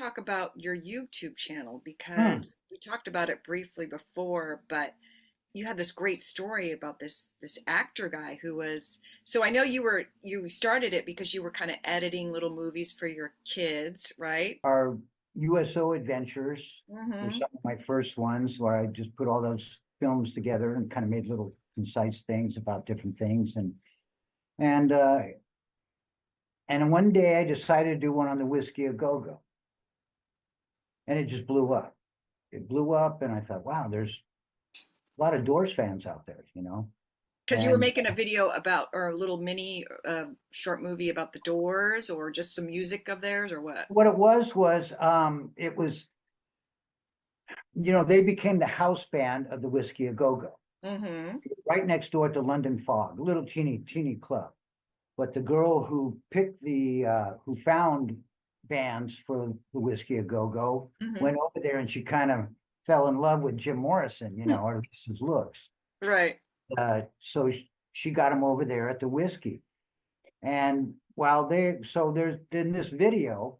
talk about your YouTube channel Hmm. because we talked about it briefly before, but you had this great story about this actor guy who was so I know you started it because you were kind of editing little movies for your kids, right? Our USO adventures were Mm-hmm. some of my first ones where I just put all those films together and kind of made little concise things about different things. And uh, and one day I decided to do one on the Whiskey a Go-Go, and it just blew up. It blew up, and I thought, wow, there's a lot of Doors fans out there, you know. Because you were And making a video about or a little mini short movie about the Doors or just some music of theirs or what? what it was, they became the house band of the Whiskey a Go-Go, Mm-hmm. right next door to London Fog, a little teeny club. But the girl who picked who found bands for the Whiskey a Go Go Mm-hmm. went over there and she kind of fell in love with Jim Morrison, or at least his looks. Right. So she got him over there at the Whiskey. And so there's in this video,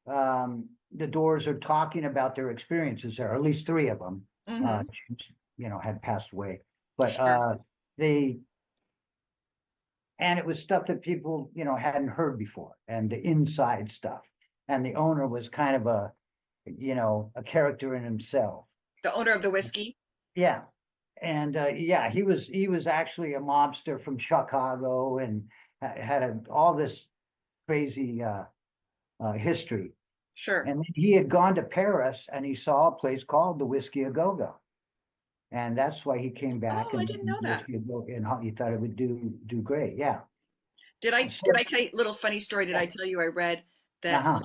the Doors are talking about their experiences there, or at least three of them, Mm-hmm. had passed away. But Sure. they and it was stuff that people hadn't heard before, and the inside stuff, and the owner was kind of a character in himself. The owner of the whiskey. Yeah. And yeah, he was actually a mobster from Chicago, and had all this crazy history. Sure. And then he had gone to Paris and he saw a place called the Whiskey a Go Go, and that's why he came back Oh, I and didn't know that. Whiskey a Go, and he thought it would do great. Yeah. Did I So tell you little funny story? Did I tell you I read that uh-huh.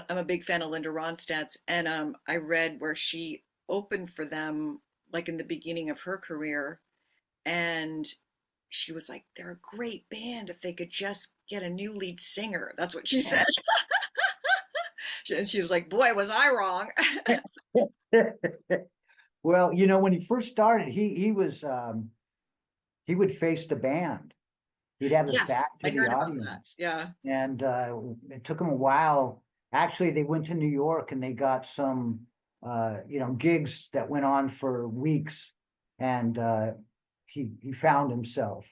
I'm a big fan of Linda Ronstadt's and I read where she opened for them like in the beginning of her career and she was like they're a great band if they could just get a new lead singer. That's what she said. And she was like, "Boy, was I wrong." Well, when he first started, he would face the band. He'd have his Yes, back I to the heard about that. audience, Yeah. and it took him a while. Actually, they went to New York and they got some, gigs that went on for weeks, and he found himself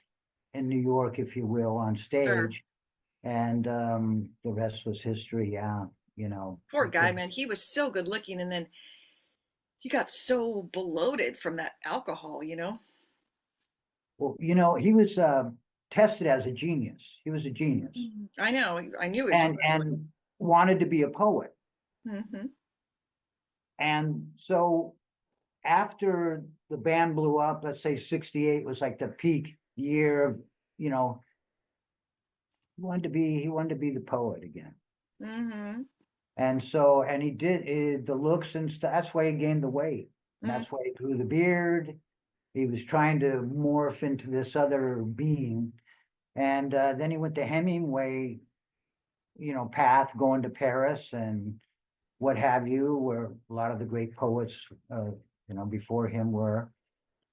in New York, if you will, on Sure. stage, and the rest was history. Yeah, Poor guy, man. He was so good looking and then he got so bloated from that alcohol. well, he was tested as a genius. He was a genius, I know. I knew he was and really good. and wanted to be a poet. Hmm. And so after the band blew up, let's say 68 was like the peak year of, you know, he wanted to be the poet again. Hmm. And he did the looks and stuff. That's why he gained the weight. And Hmm. that's why he grew the beard. He was trying to morph into this other being. And then he went the Hemingway, path, going to Paris and what have you, where a lot of the great poets, before him were.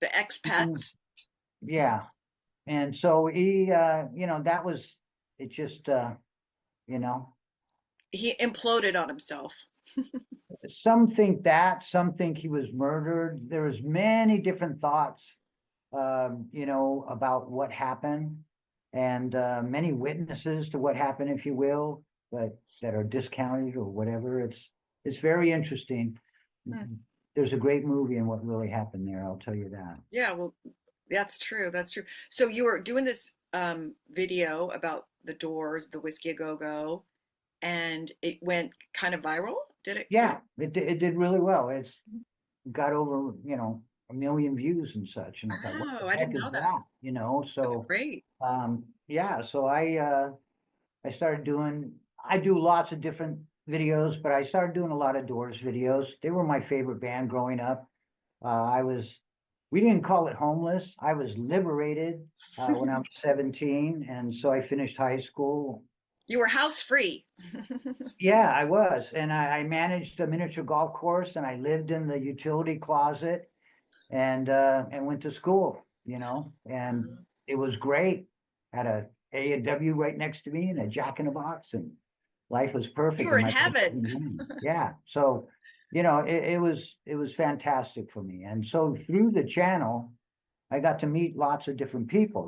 The And expats. yeah. And so that was it. Just you know, He imploded on himself. some think that, some think he was murdered. There's many different thoughts, about what happened, and many witnesses to what happened, if you will, but that are discounted or whatever. It's very interesting. Hmm. There's a great movie in what really happened there. I'll tell you that. Yeah, well, that's true. That's true. So you were doing this video about the Doors, the Whiskey a Go Go, and it went kind of viral, did it? Yeah, it did really well. It's got over, 1 million views and such. And I thought, what Oh, the I heck didn't is know that. that? That's So great. yeah, so I started I do lots of different videos, but I started doing a lot of Doors videos. They were my favorite band growing up. We didn't call it homeless. I was liberated when I was 17. And so I finished high school. You were house free. Yeah, I was. And I managed a miniature golf course, and I lived in the utility closet, and went to school, and it was great. Had a A&W right next to me and a Jack in the Box, and life was You perfect were in in my first heaven. 7 years. Yeah. So, it was fantastic for me. And so through the channel, I got to meet lots of different people.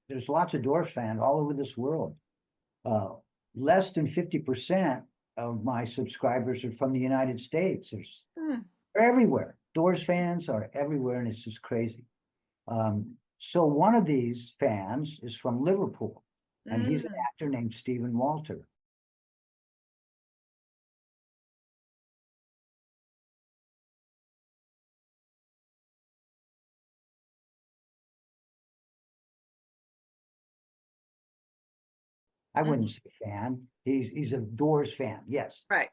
There's lots of Doors fans all over this world. Uh, Less than 50% of my subscribers are from the United States. Hmm. They're everywhere. Doors fans are everywhere, and it's just crazy. So one of these fans is from Liverpool, and he's an Mm. actor named Stephen Walter. I wouldn't Mhm. say fan. He's a Doors fan, yes. Right.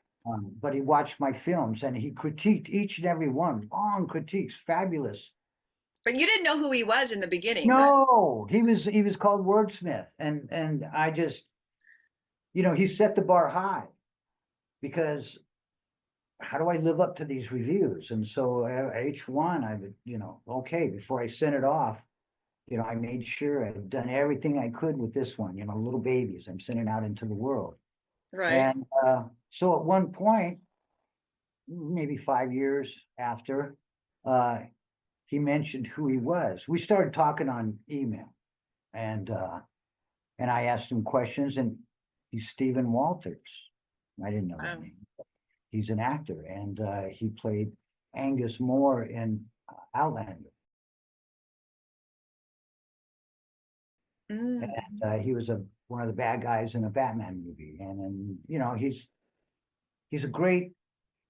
But he watched my films and he critiqued each and every one. Long critiques, fabulous. But you didn't know who he was in the beginning, right? No, he was called Wordsmith, and I just, he set the bar high because how do I live up to these reviews? And so each one I would, okay, before I sent it off, I made sure I'd done everything I could with this one, little babies I'm sending out into the world. Right. And so at one point, maybe 5 years after, uh, he mentioned who he was. We started talking on email, and I asked him questions, and he's Stephen Walters. I didn't know that Wow. name. He's an actor, and he played Angus Moore in Outlander. And Mm. he was one of the bad guys in a Batman movie. And he's a great,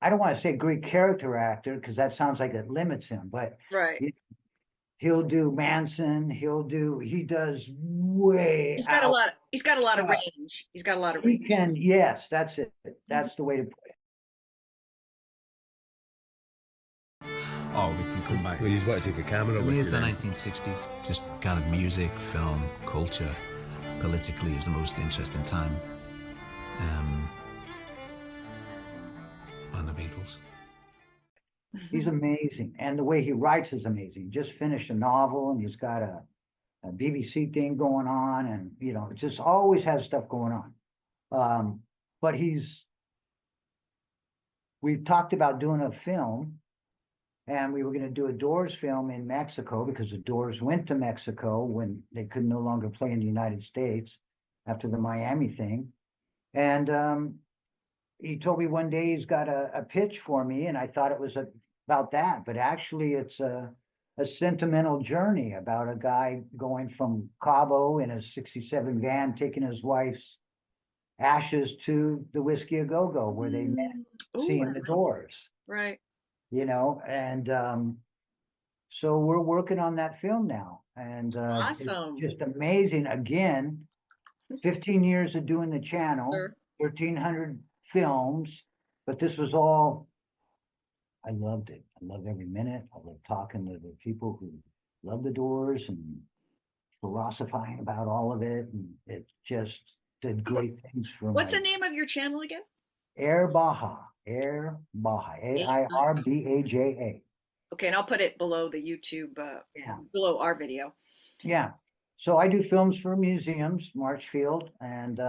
I don't want to say great character actor because that sounds like it limits him, but Right. he, he'll do Manson. He does way He's got a out. lot. He's got a lot of Uh, range. He's got a lot of he range. can, yes, that's it. Mhm. That's the way to put Oh, we can come back. Well, you just want to take a camera For with me, you it's the then. 1960s. Just kind of music, film, culture. Politically, it was the most interesting time. Um, and the Beatles. He's amazing. And the way he writes is amazing. Just finished a novel and he's got a BBC thing going on, and it just always has stuff going on. But we've talked about doing a film, and we were going to do a Doors film in Mexico because the Doors went to Mexico when they could no longer play in the United States after the Miami thing. And he told me one day he's got a pitch for me, and I thought it was about that, but actually it's a sentimental journey about a guy going from Cabo in a 67 van, taking his wife's ashes to the Whiskey A Go Go, where they met Mm. Oh, seeing the Doors, right. and so we're working on that film now, and it's Awesome. just amazing. Again, 15 years of doing the channel, Sure. 1,300 films, but this was all, I loved it. I loved every minute. I loved talking to the people who love the Doors and philosophizing about all of it. And it just did great things for What's my the name of your channel again? Airbaja, Airbaja. Okay, and I'll put it below the YouTube, Yeah. below our video. Yeah. So I do films for museums, Marchfield, and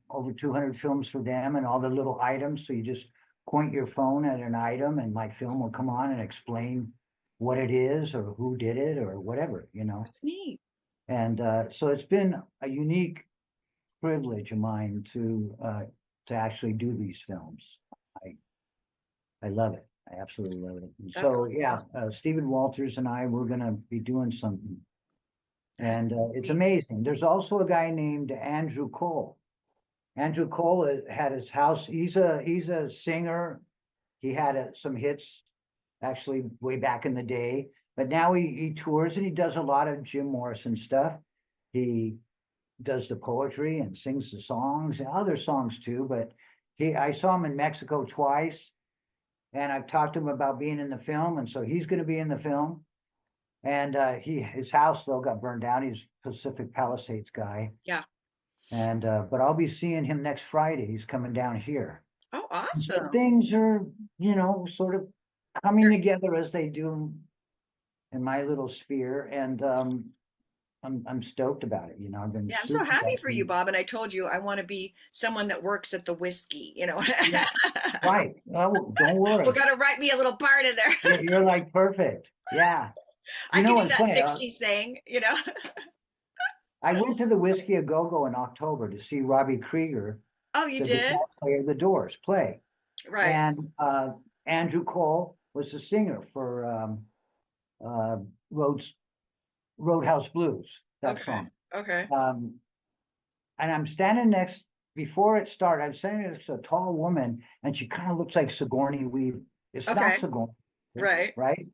over 200 films for them and all the little items. So you just point your phone at an item and my film will come on and explain what it is or who did it or whatever. That's neat. And so it's been a unique privilege of mine to actually do these films. I I love it. I absolutely love it. And That's so awesome. yeah, Stephen Walters and I, we're gonna be doing something, That's and it's neat. amazing. There's also a guy named Andrew Cole. Andrew Cole had his house. He's a singer. He had some hits actually way back in the day, but now he tours and he does a lot of Jim Morrison stuff. He does the poetry and sings the songs and other songs too. But I saw him in Mexico twice, and I've talked to him about being in the film, and so he's going to be in the film. And his house though got burned down. He's Pacific Palisades guy. Yeah. And but I'll be seeing him next Friday. He's coming down here. Oh, And so awesome. things are, sort of coming Sure. together as they do in my little sphere. I'm stoked about it. You know, I've been Yeah, I'm so super happy for you, happy. Bob. And I told you I want to be someone that works at the Whiskey, you know. Yeah, right. Oh, don't Well, worry. gotta write me a little part in there. You're like perfect. Yeah. I You can know do what's that funny? 60s thing, you know. I went to the Whiskey A Go-Go in October to see Robbie Krieger, Oh, you the did? guitar player of the Doors, play. Right. And Andrew Cole was the singer for uh, Roads, Roadhouse Blues, that Okay. song. Okay. Um, and I'm standing next, before it started, I'm standing next to a tall woman, and she kind of looks like Sigourney Weaver. It's not Okay. Sigourney, Right. right?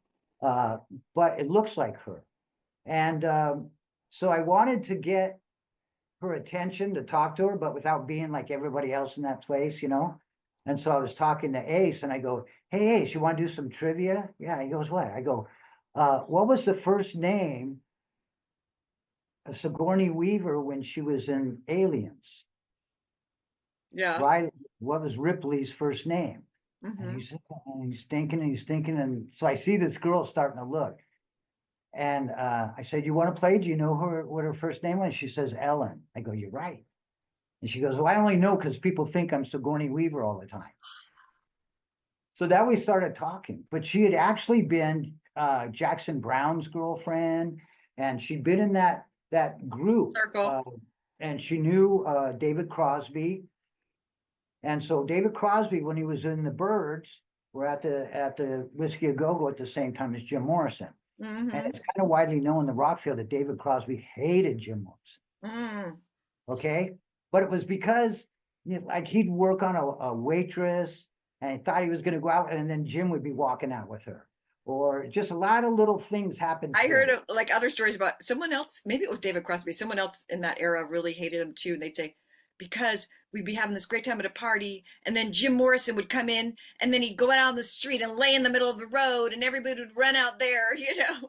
Uh, but it looks like her. And so I wanted to get her attention to talk to her, but without being like everybody else in that place, you know? And so I was talking to Ace and I go, hey, Ace, you want to do some trivia? Yeah, he goes, what? I go, what was the first name of Sigourney Weaver when she was in Aliens? Yeah. Right? What was Ripley's first name? And Hmm. he's thinking and he's thinking. And so I see this girl starting to look. And I said, you want to play? Do you know her what her first name was? She says Ellen. I go, you're right. And she goes, well, I only know because people think I'm Sigourney Weaver all the time. So that we started talking, but she had actually been Jackson Brown's girlfriend, and she'd been in that group, Circle. and she knew David Crosby. And so David Crosby, when he was in the Byrds, were at the Whiskey A Go Go at the same time as Jim Morrison. And Hmm. it's kind of widely known in the rock field that David Crosby hated Jim Morrison. Mm. Okay, but it was because you know, like he'd work on a waitress and he thought he was going to go out and then Jim would be walking out with her, or just a lot of little things happened I to heard him. of like other stories about someone else, maybe it was David Crosby, someone else in that era really hated him too. And they'd say, because we'd be having this great time at a party, and then Jim Morrison would come in, and then he'd go out on the street and lay in the middle of the road, and everybody would run out there, you know?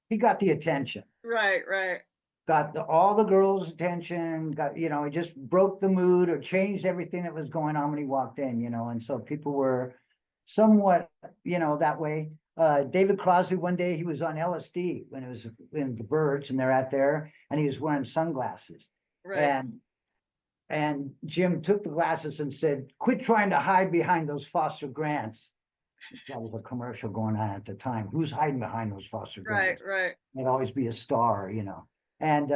He got the attention, Right, right. got all the girls' attention, got, you know, he just broke the mood or changed everything that was going on when he walked in, you know, and so people were somewhat, you know, that way. David Crosby, one day he was on LSD when it was in the Birds and they're out there and he was wearing sunglasses. Right. And Jim took the glasses and said, quit trying to hide behind those Foster Grants. That was a commercial going on at the time. Who's hiding behind those Foster Right, Grants? right. I'd always be a star, you know. And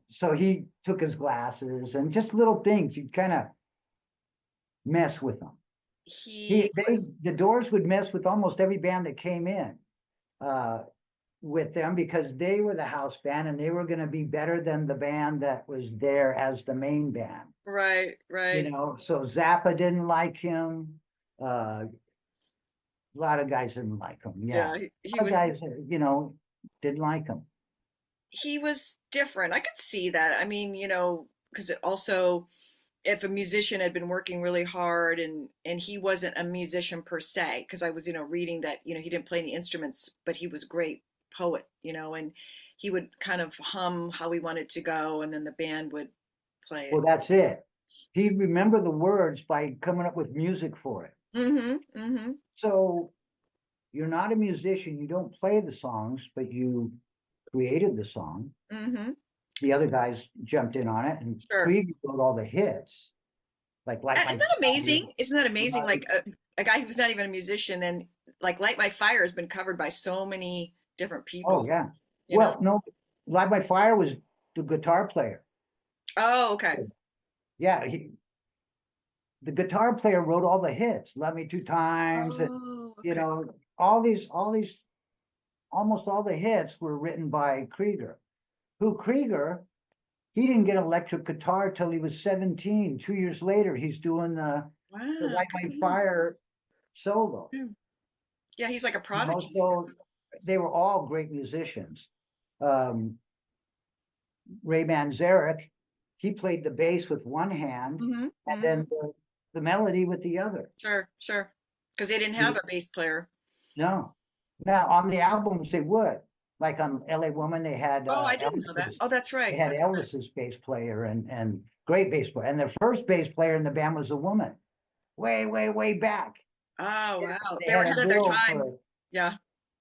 so he took his glasses and just little things. He'd kind of mess with them. He was The Doors would mess with almost every band that came in uh, with them because they were the house band and they were going to be better than the band that was there as the main band. right, You right. know, so Zappa didn't like him. A lot of guys didn't like him. Yeah, Yeah, a lot of guys, you know, didn't like him. he was different. I could see that. I mean, you know, because it also, if a musician had been working really hard and he wasn't a musician per se, because I was, you know, reading that, you know, he didn't play any instruments, but he was a great poet, you know, and he would kind of hum how he wanted to go, and then the band would play Well, it. that's it. He'd remember the words by coming up with music for it. Mm-hmm. Mm-hmm. So you're not a musician, you don't play the songs, but you created the song. Mm-hmm. The other guys jumped in on it, and Sure. Krieg wrote all the hits, like Isn't my that fire, amazing? Isn't that amazing? right? Like a guy who's not even a musician, and like Light My Fire has been covered by so many different Oh people, yeah. you know? Well, no, Light My Fire was the guitar player. Oh, okay. Yeah, the guitar player wrote all the hits. Love Me Two Times, and Oh, you okay. know, almost all the hits were written by Krieger. Who Krieger? He didn't get electric guitar till he was 17. 2 years later, he's doing the Wow, Light good My for him. Fire solo. Yeah. Yeah, he's like a You know, prodigy. so they were all great musicians. Um, Ray Manzarek, he played the bass with one hand Mm-hmm. and Mm-hmm. then the melody with the other. Sure, sure. Because they didn't have You a bass player. No. Now on the albums they would. Like on LA Woman, they had Oh, I didn't know that. Oh, that's They right. had That's right. Elvis's bass player and great bass player. And their first bass player in the band was a woman. Way, way, way back. Oh, And wow. they They were had a ahead of their girl time. for Yeah.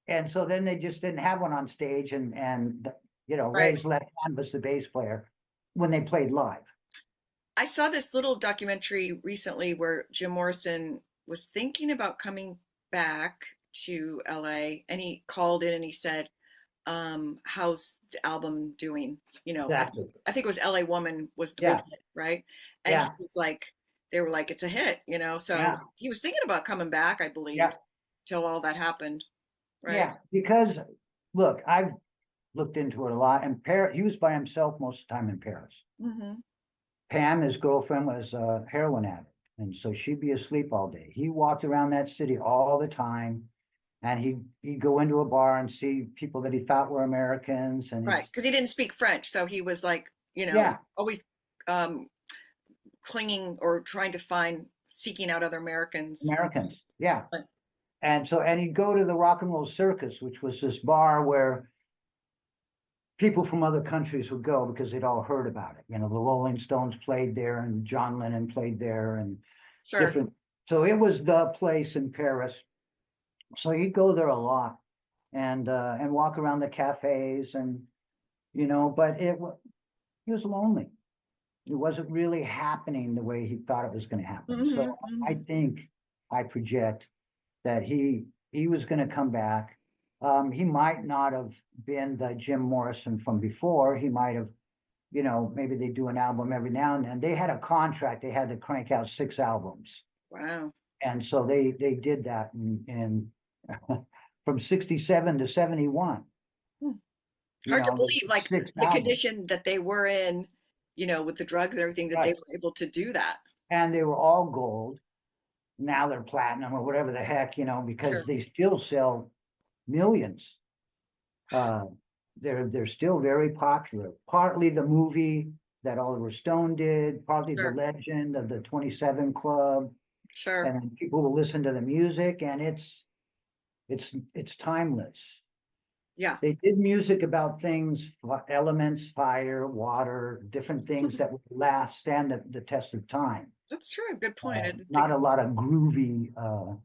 and so then they just didn't have one on stage and You know, Right. Ray's left hand was the bass player when they played live. I saw this little documentary recently where Jim Morrison was thinking about coming back to LA, and he called in and he said, how's the album doing? You know, Exactly. I think it was LA Woman was the big Yeah. hit, right? And he Yeah. was like, they were like, it's a hit, you know. So Yeah. he was thinking about coming back, I Yeah. believe, till all that happened, right? Yeah. Because look, I've looked into it a lot, and he was by himself most of the time in Paris. Mm-hmm. Pam, his girlfriend, was a heroin addict, and so she'd be asleep all day. He walked around that city all the time, and he'd go into a bar and see people that he thought were Americans, and Right, because he didn't speak French, so he was like, you know, yeah, always um, clinging or trying to find, seeking out other Americans. Americans, yeah. But And he'd go to the Rock and Roll Circus, which was this bar where people from other countries would go because they'd all heard about it. You know, the Rolling Stones played there, and John Lennon played there, and sure, different. So it was the place in Paris. So he'd go there a lot and walk around the cafes, and you know, but he was lonely. It wasn't really happening the way he thought it was going to happen. hmm So I hmm think I project that he was going to come back. He might not have been the Jim Morrison from before. He might have, you know, maybe they do an album every now and then. They had a contract; they had to crank out 6 albums, wow. and so they did that in from 67 to 71. Hmm. You Hard to know, believe, like six the albums, condition that they were in, you know, with the drugs and everything, that they right? were able to do that. And they were all gold. Now they're platinum or whatever the heck, you know, because Sure, they still sell millions. Uh, they're still very popular. Partly the movie that Oliver Stone did, partly the sure, legend of the 27 Club, sure. and then people will listen to the music, and it's timeless. Yeah. They did music about things, elements, fire, water, different things that would stand the test of time. That's true. Good point. I didn't think Not a lot of groovy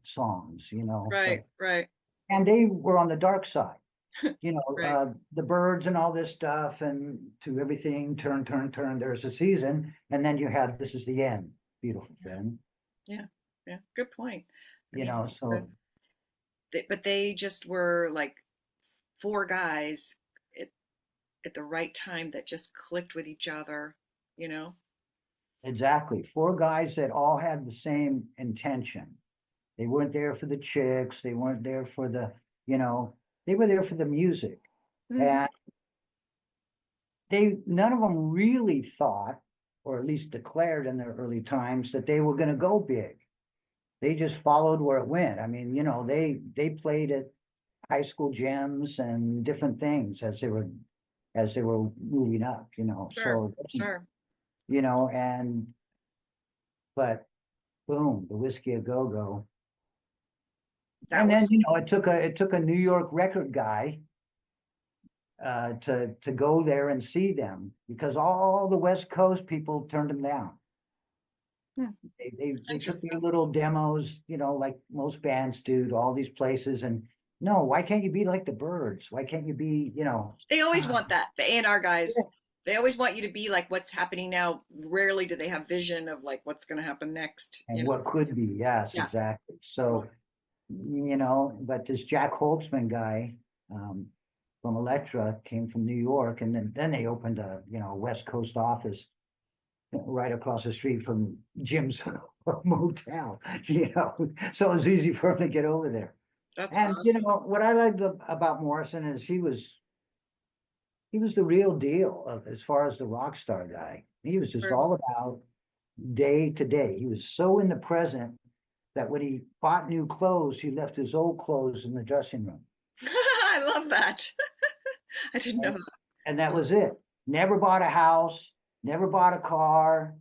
songs, you know, right, right, and they were on the dark side, you know, right. the birds and all this stuff, and to everything, turn, turn, turn, there's a season, and then you had this is the end, beautiful Yeah, thing, yeah, yeah. Good point. I you mean, know, so but they just were like four guys at, at the right time that just clicked with each other, you know? exactly, 4 guys that all had the same intention. They weren't there for the chicks, they weren't there for the, you know, they were there for the music. Hmm. And none of them really thought, or at least declared in their early times, that they were going to go big. They just followed where it went. I mean, you know, they played at high school gyms and different things as they were moving up, you know. Sure, So, sure. you know, but boom, the Whiskey a Go Go. That And then, was you know, it took a New York record guy to go there and see them, because all the West Coast people turned them down. hmm, They took their interesting. little demos, you know, like most bands do, to all these places, and no, why can't you be like the Birds? Why can't you be, you know, They always ah, want that. The A&R guys, yeah, they always want you to be like what's happening now. Rarely do they have vision of like what's going to happen next, and you know? what could be? Yes, Yeah. exactly. So, you know, but this Jack Holtzman guy um, from Elektra came from New York, and then they opened a, you know, West Coast office right across the street from Jim's motel, you know, so it was easy for him to get over there. That's And you awesome. know what I liked about Morrison is he was the real deal as far as the rock star guy. He was just Sure. all about day to day. He was so in the present that when he bought new clothes, he left his old clothes in the dressing room. I love that. I didn't know And, that. and that was it. Never bought a house, never bought a car.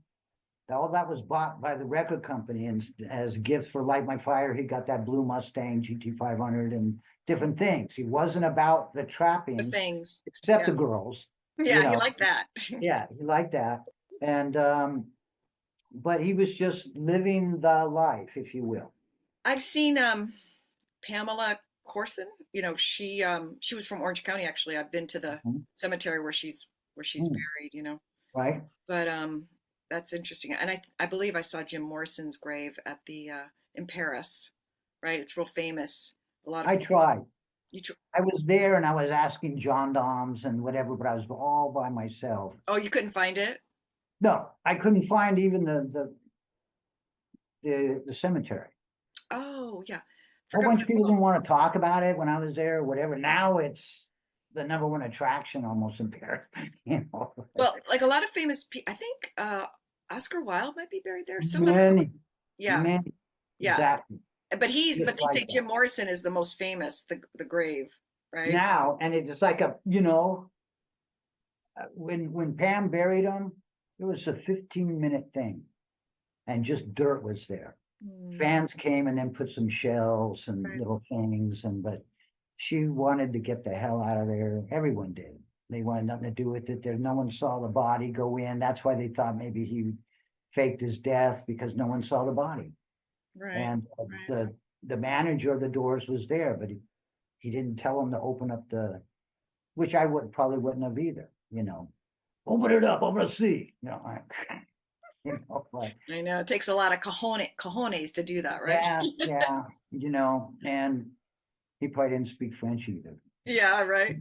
All that was bought by the record company, and as gifts for Light My Fire, he got that blue Mustang GT500 and different things. He wasn't about the The trappings, things. except Yeah. the girls, you Yeah, he know. liked that. Yeah, he liked that. And but he was just living the life, if you will. I've seen Pamela Corson. You know, she was from Orange County actually. I've been to the Mhm. cemetery where she's Mm, buried, you know. right? But that's interesting. And I believe I saw Jim Morrison's grave at the in Paris, right? It's real famous. A lot of I tried. you tr I was there and I was asking gendarmes and whatever, but I was all by myself. Oh, you couldn't find it? No, I couldn't find even the cemetery. Oh, yeah. A whole Forgot bunch what of it's people called. didn't want to talk about it when I was there or whatever. Now it's the number one attraction almost in Paris. You know, Well, like a lot of famous people, I think Oscar Wilde might be buried there. Some other, many, yeah, many, yeah. exactly, But just they like say that. Jim Morrison is the most famous, the grave, right? Now, and it's like when Pam buried him, it was a 15-minute thing, and just dirt was there. Hmm, Fans came and then put some shells and right, little things, but she wanted to get the hell out of there. Everyone did. They wanted nothing to do with it. There, no one saw the body go in. That's why they thought maybe he faked his death because no one saw the body. right, And right. the manager of the doors was there, but he didn't tell him to open up which I would probably wouldn't have either. Open it up. I'm gonna see. But I know it takes a lot of cojones to do that, right? yeah, yeah, and he probably didn't speak French either. Yeah, right.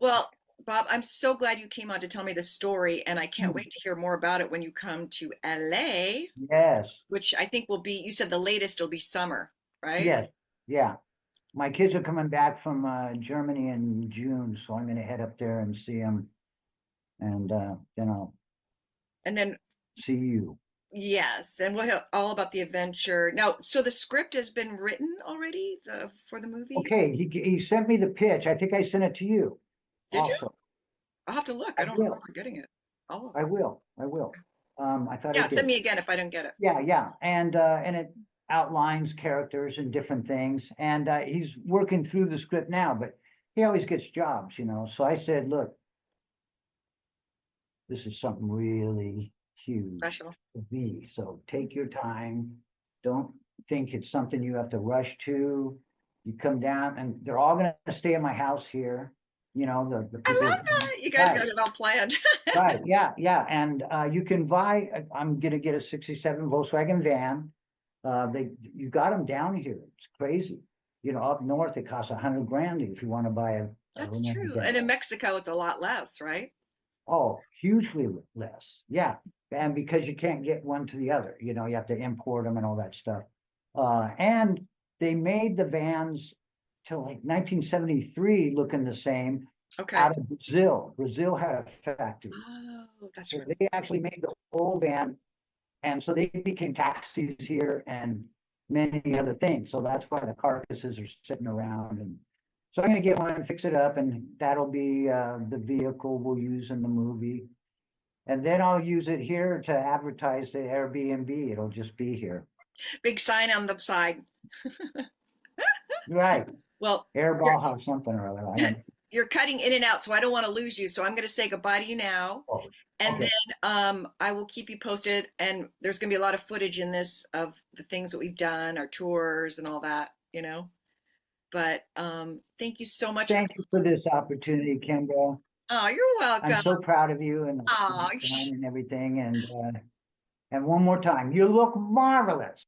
Well, Bob, I'm so glad you came on to tell me the story, and I can't Hmm. wait to hear more about it when you come to LA, Yes, which I think will be, you said the latest will be summer, right? yes, yeah. My kids are coming back from Germany in June, so I'm going to head up there and see them, and then I'll And then, see you. yes, and we'll hear all about the adventure. Now, so the script has been written already for the movie? Okay, he sent me the pitch. I think I sent it to you Did you? also. I'll have to look. I I don't will. remember getting it. I'll look. I will. I will. I thought I Yeah, send did. me again if I don't get it. Yeah, yeah, and it outlines characters and different things, and he's working through the script now, but he always gets jobs. So I said, look, this is something really huge Special. to me. So take your time. Don't think it's something you have to rush to. You come down, and they're all going to stay in my house here. The I people. love that. You guys Right, got it all planned. right, yeah, yeah. And you can buy. I'm going to get a '67 Volkswagen van. You got them down here. It's crazy. Up north it costs 100 grand if you want to buy a That's Renault true. And in van. Mexico, it's a lot less, right? Oh, hugely less. Yeah. And because you can't get one to the other, you have to import them and all that stuff. And they made the vans till like 1973 looking the same Okay. out of Brazil. Brazil had a factory. Oh, that's So right. they actually made the whole van. And so they became taxis here and many other things. So that's why the carcasses are sitting around. And so I'm going to get one and fix it up, and that'll be the vehicle we'll use in the movie. And then I'll use it here to advertise the Airbnb. It'll just be here. Big sign on the side. Right. Well, you're Airbaja something or other. I don't you're cutting in and out, so I don't want to lose you. So I'm going to say goodbye to you now. know. And Okay. then I will keep you posted. And there's going to be a lot of footage in this of the things that we've done, our tours and all that, you know. But thank you so much for. Thank you for this opportunity, Kimbra. Oh, you're I'm welcome. so proud of you and Oh, and everything. And one more time, you look marvelous.